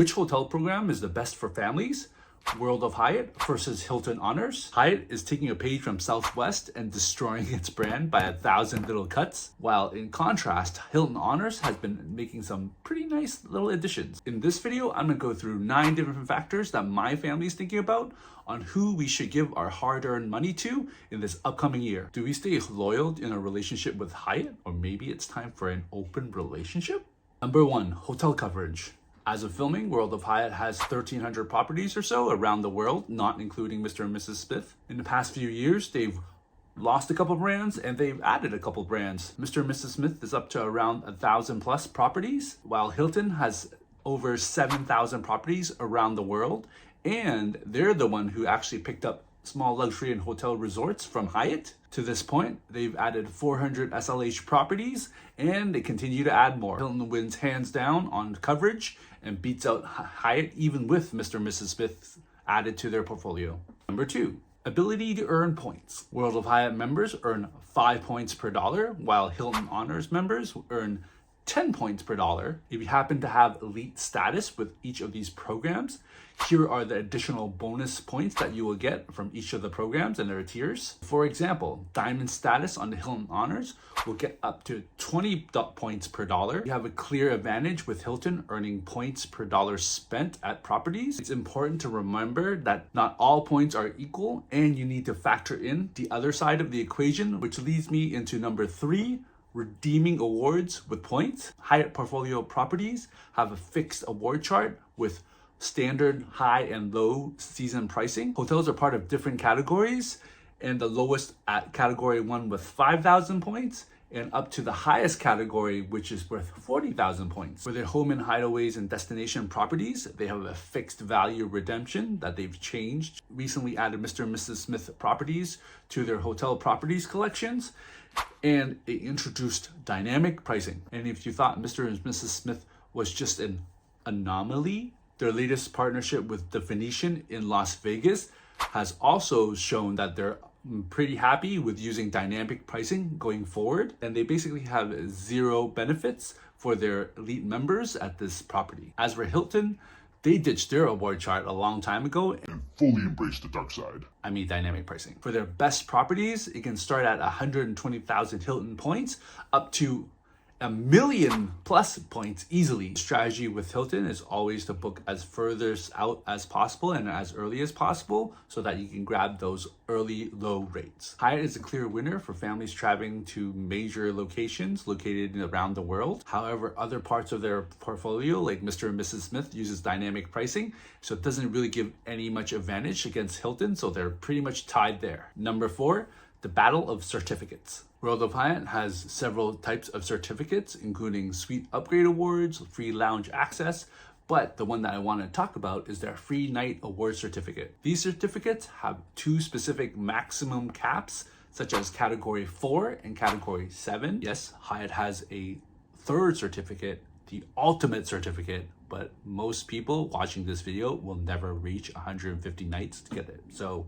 Which hotel program is the best for families? World of Hyatt versus Hilton Honors. Hyatt is taking a page from Southwest and destroying its brand by 1,000 little cuts, while in contrast, Hilton Honors has been making some pretty nice little additions. In this video, I'm gonna go through 9 different factors that my family is thinking about on who we should give our hard-earned money to in this upcoming year. Do we stay loyal in a relationship with Hyatt, or maybe it's time for an open relationship? Number 1, hotel coverage. As of filming, World of Hyatt has 1,300 properties or so around the world, not including Mr. and Mrs. Smith. In the past few years, they've lost a couple brands and they've added a couple brands. Mr. and Mrs. Smith is up to around 1,000 plus properties, while Hilton has over 7,000 properties around the world. And they're the one who actually picked up small luxury and hotel resorts from Hyatt. To this point, they've added 400 SLH properties and they continue to add more. Hilton wins hands down on coverage and beats out Hyatt even with Mr. and Mrs. Smith added to their portfolio. Number 2, ability to earn points. World of Hyatt members earn 5 points per dollar, while Hilton Honors members earn 10 points per dollar. If you happen to have elite status with each of these programs, here are the additional bonus points that you will get from each of the programs and their tiers. For example, diamond status on the Hilton Honors will get up to 20 points per dollar. You have a clear advantage with Hilton earning points per dollar spent at properties. It's important to remember that not all points are equal and you need to factor in the other side of the equation, which leads me into number 3, redeeming awards with points. Hyatt portfolio properties have a fixed award chart with standard, high, and low season pricing. Hotels are part of different categories, and the lowest at category 1 with 5,000 points and up to the highest category, which is worth 40,000 points. For their home and hideaways and destination properties, they have a fixed value redemption that they've changed. Recently added Mr. and Mrs. Smith properties to their hotel properties collections, and they introduced dynamic pricing. And if you thought Mr. and Mrs. Smith was just an anomaly, their latest partnership with The Venetian in Las Vegas has also shown that they're pretty happy with using dynamic pricing going forward. And they basically have 0 benefits for their elite members at this property. As for Hilton, they ditched their award chart a long time ago and fully embraced the dark side. I mean dynamic pricing. For their best properties, it can start at 120,000 Hilton points up to 1 million plus points easily. Strategy with Hilton is always to book as furthest out as possible and as early as possible so that you can grab those early low rates. Hyatt is a clear winner for families traveling to major locations located around the world. However, other parts of their portfolio, like Mr. and Mrs. Smith, uses dynamic pricing, so it doesn't really give any much advantage against Hilton, so they're pretty much tied there. Number 4, the battle of certificates. World of Hyatt has several types of certificates, including suite upgrade awards, free lounge access, but the one that I want to talk about is their free night award certificate. These certificates have 2 specific maximum caps, such as category 4 and category 7. Yes, Hyatt has a 3rd certificate, the ultimate certificate, but most people watching this video will never reach 150 nights to get it. So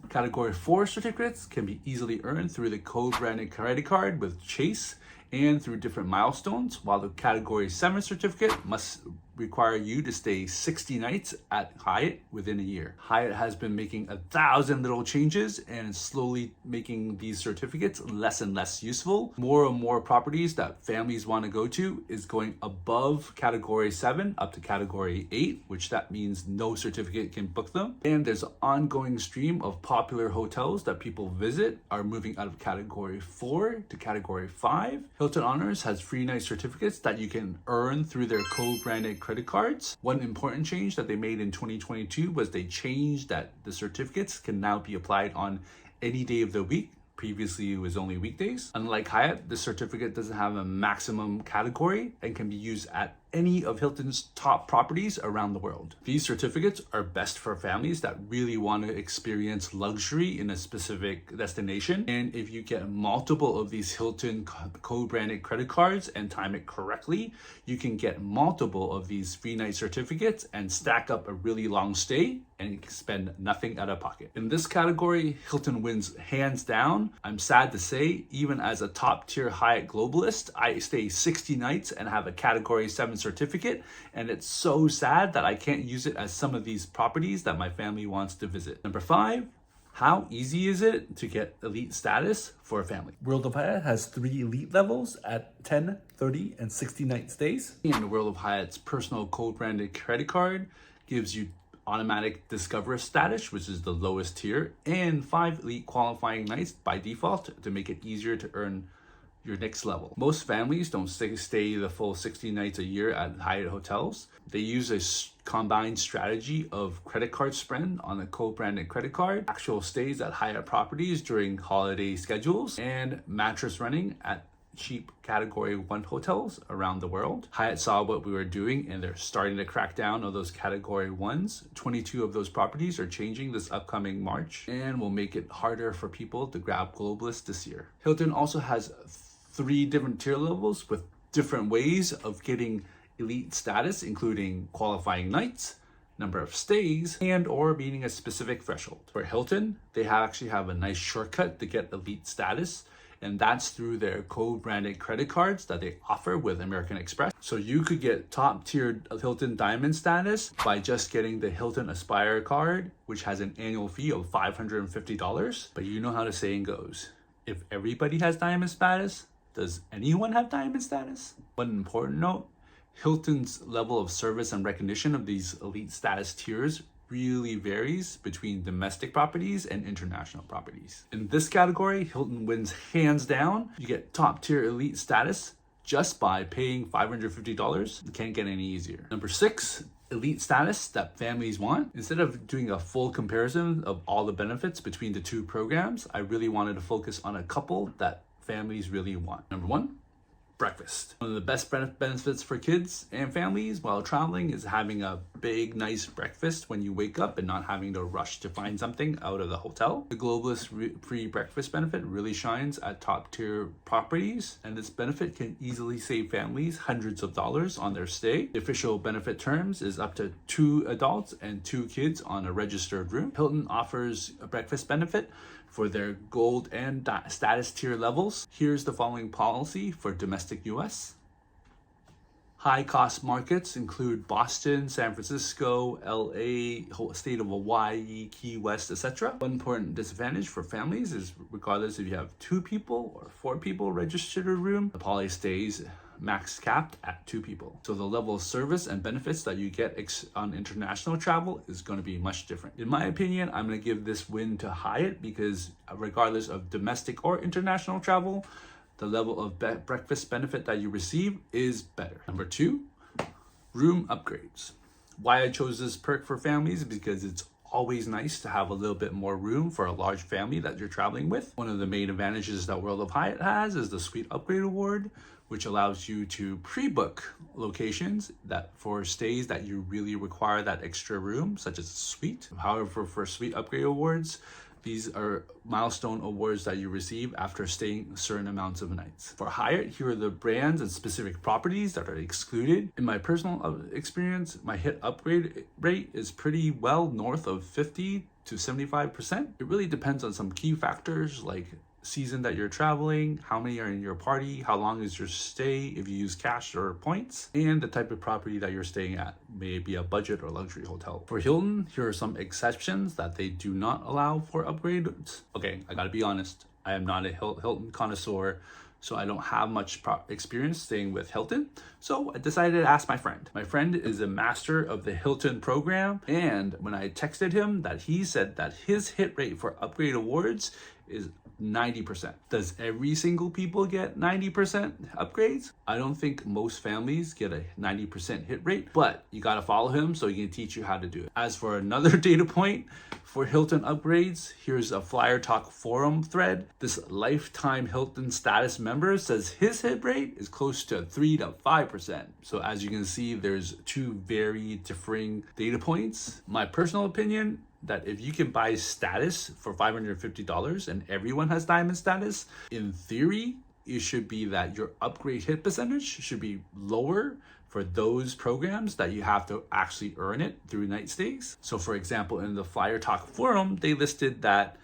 Category 4 certificates can be easily earned through the co-branded credit card with Chase and through different milestones, while the Category 7 certificate must require you to stay 60 nights at Hyatt within a year. Hyatt has been making 1,000 little changes and slowly making these certificates less and less useful. More and more properties that families want to go to is going above Category 7 up to Category 8, which that means no certificate can book them. And there's an ongoing stream of popular hotels that people visit are moving out of Category 4 to Category 5. Hilton Honors has free night certificates that you can earn through their co-branded credit cards. One important change that they made in 2022 was they changed that the certificates can now be applied on any day of the week. Previously, it was only weekdays. Unlike Hyatt, the certificate doesn't have a maximum category and can be used at any of Hilton's top properties around the world. These certificates are best for families that really want to experience luxury in a specific destination. And if you get multiple of these Hilton co-branded credit cards and time it correctly, you can get multiple of these free night certificates and stack up a really long stay and you can spend nothing out of pocket. In this category, Hilton wins hands down. I'm sad to say, even as a top tier Hyatt globalist, I stay 60 nights and have a category 7 certificate, and it's so sad that I can't use it as some of these properties that my family wants to visit. Number 5, how easy is it to get elite status for a family? World of Hyatt has 3 elite levels at 10, 30, and 60 night stays. And the World of Hyatt's personal co-branded credit card gives you automatic Discover status, which is the lowest tier, and 5 elite qualifying nights by default to make it easier to earn your next level. Most families don't stay the full 60 nights a year at Hyatt hotels. They use a combined strategy of credit card spend on a co-branded credit card, actual stays at Hyatt properties during holiday schedules, and mattress renting at cheap category 1 hotels around the world. Hyatt saw what we were doing and they're starting to crack down on those category 1s. 22 of those properties are changing this upcoming March and will make it harder for people to grab globalists this year. Hilton also has 3 different tier levels with different ways of getting elite status, including qualifying nights, number of stays, and or meeting a specific threshold. For Hilton, they actually have a nice shortcut to get elite status, and that's through their co-branded credit cards that they offer with American Express. So you could get top tier Hilton Diamond status by just getting the Hilton Aspire card, which has an annual fee of $550. But you know how the saying goes, if everybody has diamond status, does anyone have diamond status? One important note, Hilton's level of service and recognition of these elite status tiers really varies between domestic properties and international properties. In this category, Hilton wins hands down. You get top tier elite status just by paying $550. You can't get any easier. Number 6, elite status that families want. Instead of doing a full comparison of all the benefits between the 2 programs, I really wanted to focus on a couple that families really want. Number 1, breakfast. One of the best benefits for kids and families while traveling is having a big, nice breakfast when you wake up and not having to rush to find something out of the hotel. The globalist free breakfast benefit really shines at top tier properties, and this benefit can easily save families hundreds of dollars on their stay. The official benefit terms is up to 2 adults and 2 kids on a registered room. Hilton offers a breakfast benefit for their gold and status tier levels. Here's the following policy for domestic US. High cost markets include Boston, San Francisco, LA, state of Hawaii, Key West, etc. One important disadvantage for families is regardless if you have 2 people or 4 people registered a room, the policy stays max capped at 2 people. So the level of service and benefits that you get on international travel is going to be much different. In my opinion, I'm going to give this win to Hyatt because regardless of domestic or international travel, the level of breakfast benefit that you receive is better. Number 2, room upgrades. Why I chose this perk for families is because it's always nice to have a little bit more room for a large family that you're traveling with. One of the main advantages that World of Hyatt has is the Suite Upgrade Award, which allows you to pre-book locations that for stays that you really require that extra room, such as a suite. However, for Suite Upgrade Awards, these are milestone awards that you receive after staying certain amounts of nights. For Hyatt, here are the brands and specific properties that are excluded. In my personal experience, my hit upgrade rate is pretty well north of 50 to 75%. It really depends on some key factors like season that you're traveling, how many are in your party, how long is your stay, if you use cash or points, and the type of property that you're staying at, may it be a budget or luxury hotel. For Hilton, here are some exceptions that they do not allow for upgrades. Okay, I gotta be honest, I am not a Hilton connoisseur, so I don't have much experience staying with Hilton. So I decided to ask my friend. My friend is a master of the Hilton program, and when I texted him that, he said that his hit rate for upgrade awards is 90%. Does every single people get 90% upgrades? I don't think most families get a 90% hit rate, but you gotta follow him so he can teach you how to do it. As for another data point for Hilton upgrades, here's a Flyer Talk forum thread. This lifetime Hilton status member says his hit rate is close to 3 to 5%. So as you can see, there's 2 very differing data points. My personal opinion, that if you can buy status for $550 and everyone has diamond status, in theory, it should be that your upgrade hit percentage should be lower for those programs that you have to actually earn it through night stays. So for example, in the Flyer Talk forum, they listed that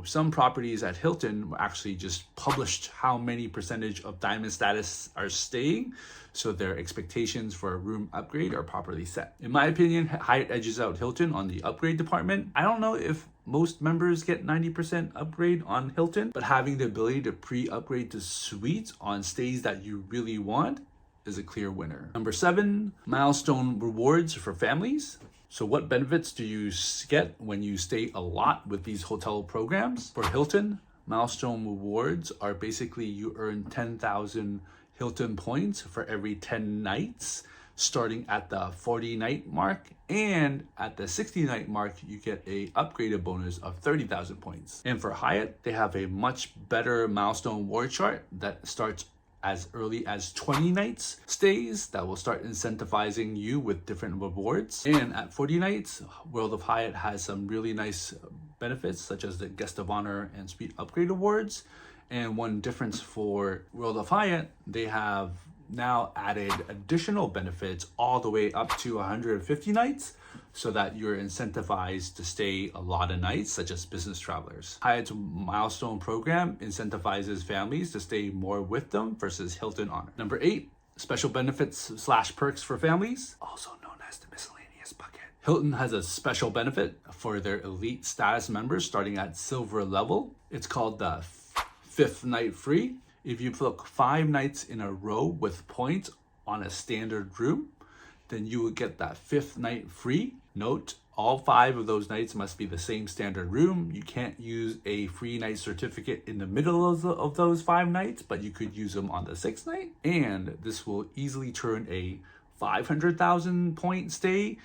some properties at Hilton actually just published how many percentage of diamond status are staying, so their expectations for a room upgrade are properly set. In my opinion, Hyatt edges out Hilton on the upgrade department. I don't know if most members get 90% upgrade on Hilton, but having the ability to pre-upgrade to suites on stays that you really want is a clear winner. Number 7, Milestone Rewards for families. So what benefits do you get when you stay a lot with these hotel programs? For Hilton, Milestone Rewards are basically you earn 10,000 Hilton points for every 10 nights, starting at the 40 night mark, and at the 60 night mark, you get a upgraded bonus of 30,000 points. And for Hyatt, they have a much better Milestone Reward chart that starts as early as 20 nights stays that will start incentivizing you with different rewards. And at 40 nights, World of Hyatt has some really nice benefits such as the Guest of Honor and Suite Upgrade Awards. And one difference for World of Hyatt, they have now added additional benefits all the way up to 150 nights so that you're incentivized to stay a lot of nights, such as business travelers. Hyatt's Milestone program incentivizes families to stay more with them versus Hilton Honor. Number 8, special benefits / perks for families, also known as the miscellaneous bucket. Hilton has a special benefit for their elite status members starting at silver level. It's called the 5th night free. If you book 5 nights in a row with points on a standard room, then you will get that 5th night free. Note, all 5 of those nights must be the same standard room. You can't use a free night certificate in the middle of those 5 nights, but you could use them on the 6th night. And this will easily turn a 500,000 point stay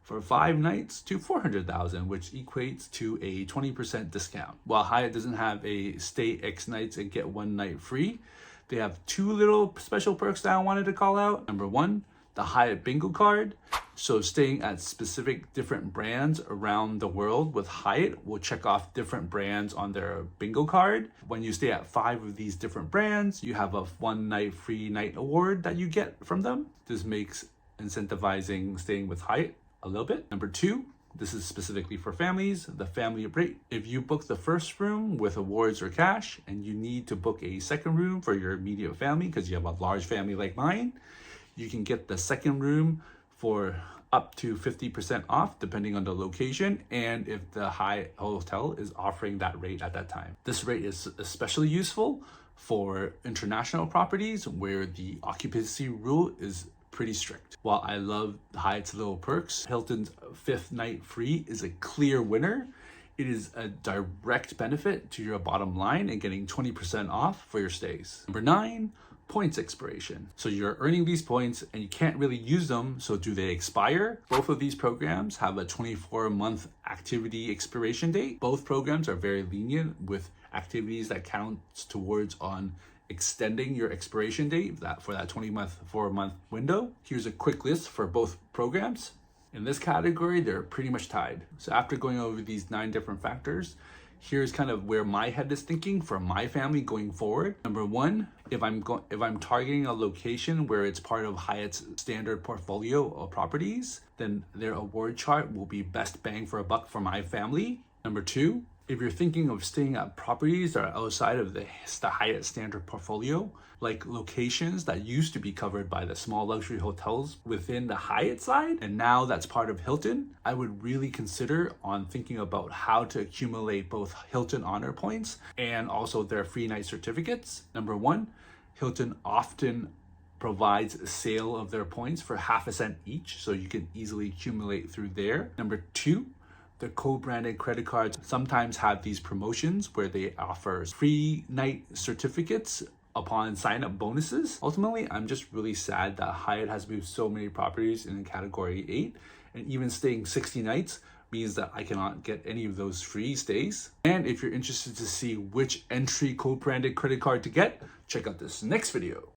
for 5 nights to 400,000, which equates to a 20% discount. While Hyatt doesn't have a stay X nights and get 1 night free, they have 2 little special perks that I wanted to call out. Number 1, the Hyatt bingo card. So staying at specific different brands around the world with Hyatt will check off different brands on their bingo card. When you stay at 5 of these different brands, you have a 1 night free night award that you get from them. This makes incentivizing staying with Hyatt a little bit. Number 2, this is specifically for families, the family rate. If you book the first room with awards or cash and you need to book a second room for your immediate family because you have a large family like mine, you can get the second room for up to 50% off depending on the location and if the Hyatt hotel is offering that rate at that time. This rate is especially useful for international properties where the occupancy rule is pretty strict. While I love Hyatt's little perks, Hilton's 5th night free is a clear winner. It is a direct benefit to your bottom line and getting 20% off for your stays. Number 9, points expiration. So you're earning these points and you can't really use them, so do they expire? Both of these programs have a 24-month activity expiration date. Both programs are very lenient with activities that counts towards on extending your expiration date for that 24-month window. Here's a quick list for both programs. In this category, they're pretty much tied. So after going over these 9 different factors, here's kind of where my head is thinking for my family going forward. Number 1, if I'm targeting a location where it's part of Hyatt's standard portfolio of properties, then their award chart will be best bang for a buck for my family. Number 2, if you're thinking of staying at properties that are outside of the Hyatt standard portfolio, like locations that used to be covered by the small luxury hotels within the Hyatt side, and now that's part of Hilton, I would really consider on thinking about how to accumulate both Hilton Honor points and also their free night certificates. Number 1, Hilton often provides a sale of their points for half a cent each, so you can easily accumulate through there. Number 2, the co-branded credit cards sometimes have these promotions where they offer free night certificates upon sign-up bonuses. Ultimately, I'm just really sad that Hyatt has moved so many properties in category 8, and even staying 60 nights means that I cannot get any of those free stays. And if you're interested to see which entry co-branded credit card to get, check out this next video.